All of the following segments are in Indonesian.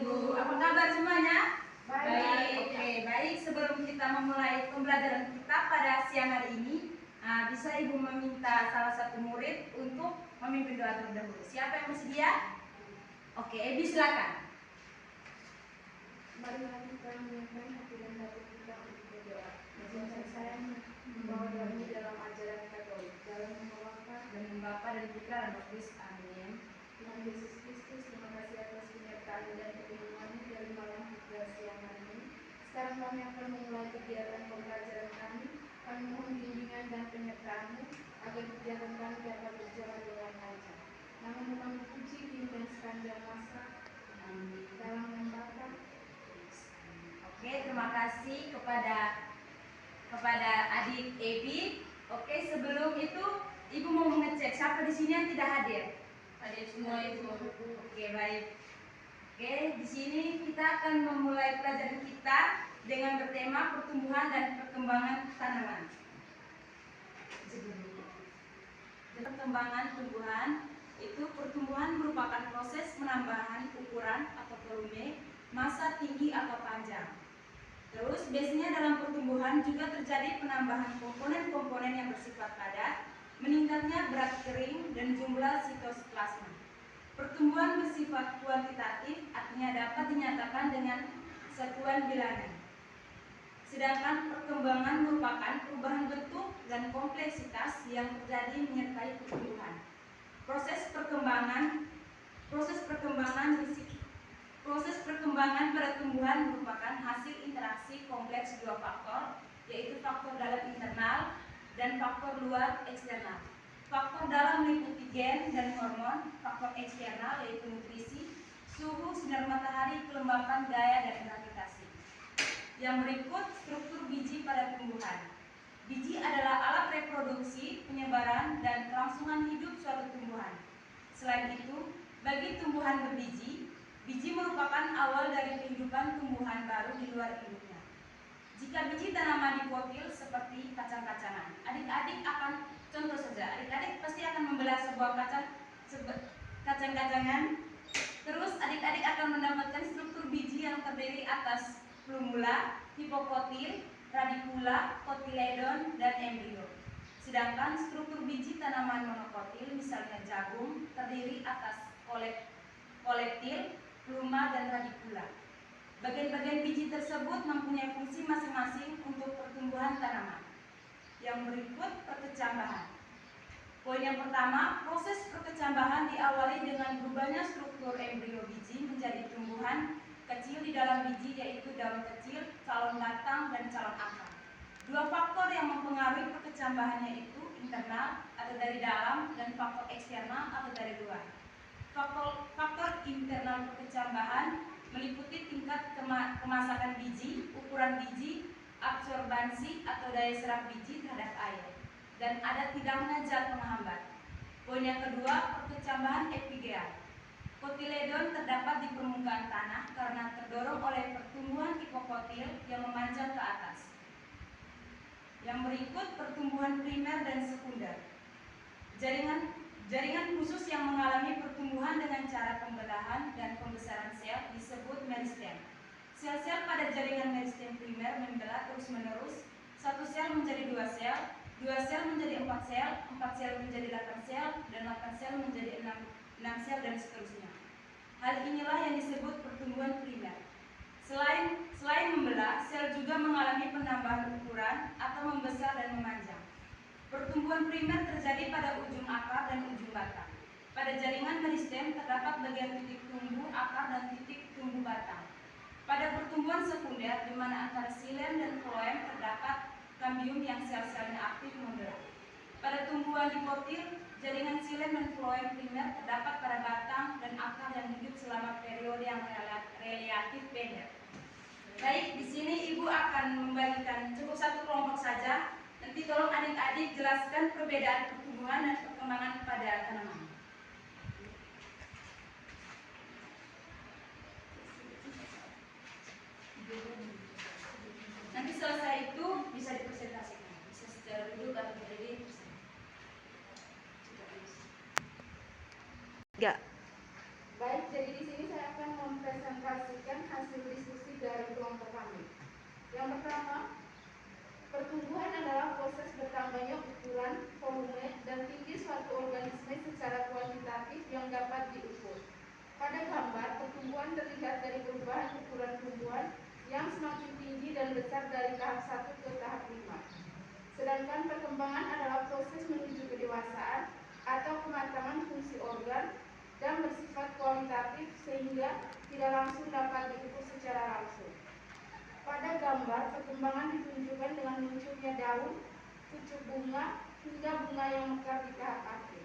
Ibu. Apa kabar semuanya? Baik. Oke, baik. Sebelum kita memulai pembelajaran kita pada siang hari ini, bisa Ibu meminta salah satu murid untuk memimpin doa terdahulu. Siapa yang bersedia? Oke, Ibu silakan. Marilah kita menyiapkan hati dan hati kita untuk berdoa. Izinkan saya membawa doa ini dalam ajaran Katolik, dalam nama Bapa dan Putra dan Roh Kudus. Amin. Tuhan Yesus Kristus, terima kasih atas penyertaan dan perlindungan-Mu dari malam hingga siang hari ini. Sekarang kami akan memulai kegiatan pembelajaran kami. Kami mohon bimbingan dan penyertaan-Mu agar kegiatan kami dapat berjalan dengan lancar. Nama-Mu kami puji kini dan sepanjang masa. Amin. Dalam nama Bapa. Oke, terima kasih kepada adik Ebi. Oke, sebelum itu Ibu mau mengecek siapa di sini yang tidak hadir. Hadir semua Ibu. Oke, baik. Oke, di sini kita akan memulai pelajaran kita dengan bertema pertumbuhan dan perkembangan tanaman. Perkembangan tumbuhan itu pertumbuhan merupakan proses penambahan ukuran atau volume, massa tinggi atau panjang. Terus biasanya dalam pertumbuhan juga terjadi penambahan komponen-komponen yang bersifat padat, meningkatnya berat kering dan jumlah sitoplasma. Pertumbuhan bersifat kuantitatif artinya dapat dinyatakan dengan satuan bilangan. Sedangkan perkembangan merupakan perubahan bentuk dan kompleksitas yang terjadi menyertai pertumbuhan. Proses perkembangan pada tumbuhan merupakan hasil interaksi kompleks dua faktor, yaitu faktor dalam internal dan faktor luar eksternal. Faktor dalam meliputi gen dan hormon, faktor eksternal yaitu nutrisi, suhu, sinar matahari, kelembapan, gaya, dan gravitasi. Yang berikut struktur biji pada tumbuhan. Biji adalah alat reproduksi, penyebaran, dan kelangsungan hidup suatu tumbuhan. Selain itu, bagi tumbuhan berbiji, biji merupakan awal dari kehidupan tumbuhan baru di luar induknya. Jika biji tanaman dipotil seperti kacang-kacangan, adik-adik akan contoh saja, adik-adik pasti akan membelah sebuah kacang-kacangan. Terus adik-adik akan mendapatkan struktur biji yang terdiri atas plumula, hipokotil, radikula, kotiledon, dan embrio. Sedangkan struktur biji tanaman monokotil, misalnya jagung, terdiri atas kolektil, pluma, dan radikula. Bagian-bagian biji tersebut mempunyai fungsi masing-masing untuk pertumbuhan tanaman. Yang berikut perkecambahan. Poin yang pertama, proses perkecambahan diawali dengan berubahnya struktur embrio biji menjadi tumbuhan kecil di dalam biji, yaitu daun kecil, calon batang, dan calon akar. Dua faktor yang mempengaruhi perkecambahannya itu internal atau dari dalam dan faktor eksternal atau dari luar. Faktor internal perkecambahan meliputi tingkat kemasakan biji, ukuran biji, absorbansi atau daya serap biji terhadap air, dan ada tidaknya zat penghambat. Poin yang kedua, perkecambahan epigea. Kotiledon terdapat di permukaan tanah karena terdorong oleh pertumbuhan hipokotil yang memanjang ke atas. Yang berikut pertumbuhan primer dan sekunder. Jaringan khusus yang mengalami pertumbuhan dengan cara pembelahan dan pembesaran sel disebut meristem. Sel-sel pada jaringan meristem primer membelah terus-menerus, satu sel menjadi dua sel menjadi empat sel menjadi 8 sel, dan 8 sel menjadi 6 sel, dan seterusnya. Hal inilah yang disebut pertumbuhan primer. Selain membelah, sel juga mengalami penambahan ukuran atau membesar dan memanjang. Pertumbuhan primer terjadi pada ujung akar dan ujung batang. Pada jaringan meristem terdapat bagian titik tumbuh akar dan titik tumbuh batang. Pada pertumbuhan sekunder, di mana antara xilem dan floem terdapat kambium yang sel-selnya aktif membelah. Pada tumbuhan dipotil, jaringan xilem dan floem primer terdapat pada batang dan akar yang hidup selama periode yang relatif pendek. Baik, di sini Ibu akan membagikan cukup satu kelompok saja. Nanti tolong adik-adik jelaskan perbedaan pertumbuhan dan perkembangan pada tanaman. Nanti selesai itu bisa dipresentasikan, bisa secara duduk atau berdiri. Baik, jadi di sini saya akan mempresentasikan hasil diskusi dari kelompok kami. Yang pertama, pertumbuhan adalah proses bertambahnya ukuran, volume, dan tinggi suatu organisme secara kuantitatif yang dapat diukur. Pada gambar, pertumbuhan terlihat dari perubahan ukuran tumbuhan yang semakin tinggi dan besar dari tahap 1 ke tahap 5. Sedangkan perkembangan adalah proses menuju kedewasaan atau kematangan fungsi organ dan bersifat kualitatif sehingga tidak langsung dapat diukur secara langsung. Pada gambar, perkembangan ditunjukkan dengan munculnya daun, pucuk bunga, hingga bunga yang mekar di tahap akhir.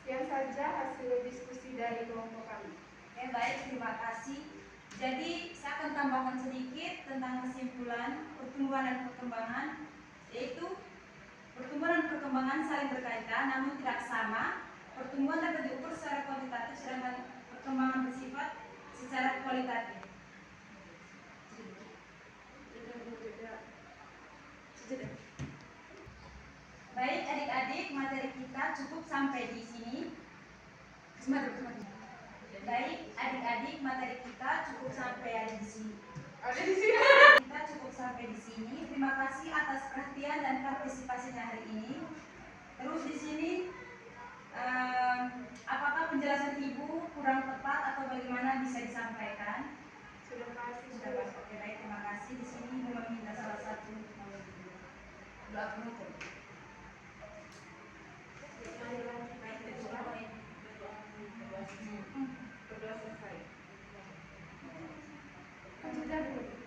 Sekian saja hasil diskusi dari kelompok kami. Oke, baik, terima kasih. Jadi saya akan tambahkan sedikit tentang kesimpulan pertumbuhan dan perkembangan, yaitu pertumbuhan dan perkembangan saling berkaitan namun tidak sama. Pertumbuhan dapat diukur secara kuantitatif, sedangkan perkembangan bersifat secara kualitatif. Baik adik-adik, materi kita cukup sampai di sini. Baik adik-adik, materi kita cukup sampai di sini. Kita cukup sampai di sini. Terima kasih atas perhatian dan partisipasinya hari ini. Terus di sini, apakah penjelasan ibu kurang tepat atau bagaimana bisa disampaikan? Sudah pasti. Sudah Pak. Oke, baik, terima kasih. Di sini ibu meminta salah satu doa penutup. Baik, Berdoa selesai. Kan sudah dulu.